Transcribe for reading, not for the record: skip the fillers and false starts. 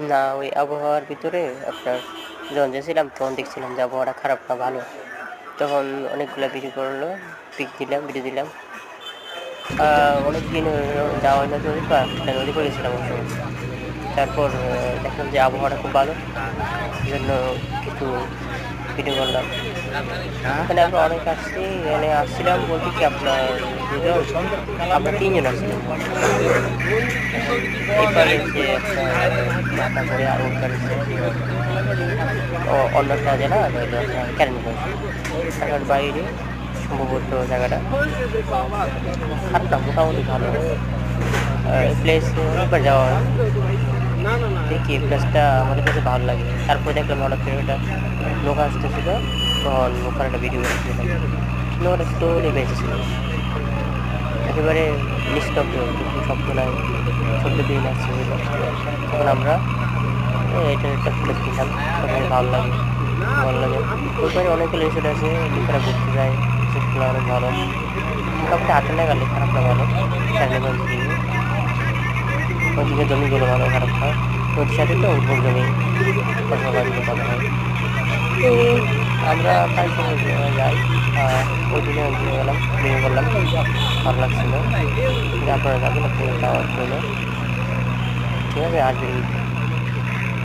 না, ওই আবহাওয়ার ভিতরে আপনার যখন গেছিলাম তখন দেখছিলাম যে আবহাওয়াটা খারাপ না ভালো। তখন অনেকগুলা ভিডিও করলো, পিক দিলাম, ভিডিও দিলাম। অনেকদিন যাওয়া হয় না নদী পার, একটা নদী পাড়ে গেছিলাম ওই সময়। তারপর দেখলাম যে আবহাওয়াটা খুব ভালো, এজন্য কিছু ভিডিও করলাম। হ্যাঁ। এখানে আমরা অনেক আসছি, এখানে আসছিলাম বলতে কি আপনার ২ জন, আমরা ৩ জন আসছিলাম। এখন এপারে হচ্ছে আপনার মাতাপুরে আর ওপারে হচ্ছে অন্য একটা জেলা হইলো আপনার কেরানীগঞ্জ। ঢাকার বাইরে সম্ভবত জায়গাটা। খারাপ না, মোটামুটি ভালো। এই প্লেসে অনেকবার যাওয়া হয়। দেখি এই প্লেসটা আমাদের কাছে ভালো লাগে। তারপরে দেখলাম হঠাৎ করে একটা নৌকা আসতেছিল, তখন নৌকার একটা ভিডিও করছিলাম। নৌকাটা স্লোলি ভেসেছিল, একেবারে নিস্তব্ধ, কিন্তু শব্দ নাই, ছোট্ট দিন আসছিল। তখন আমরা এটার একটা প্লেস নিলাম, তখন ভালো লাগে, ভালো লাগে। ওইপারে অনেকগুলো রিসোর্ট আছে, লোকেরা ঘুরতে যায়, রিসোর্টগুলো অনেক ভালো। মোটামুটি হাতে লাগালে খারাপ না, ভালো। কেরানীগঞ্জ দিকে ওইদিকে জমিগুলো ভালো, খারাপ না। নদীর সাথে তো উর্বর জমি, ফসল বাড়িতে ভালো হয়। তো আমরা প্রায় সময় যাই। ওই দিনে ওইদিকে গেলাম, ভিডিও করলাম, ভালো লাগছিল। যে আপনারা যাবেন, আপনাদের দাওয়াত রইল। ঠিক আছে, আসবেন।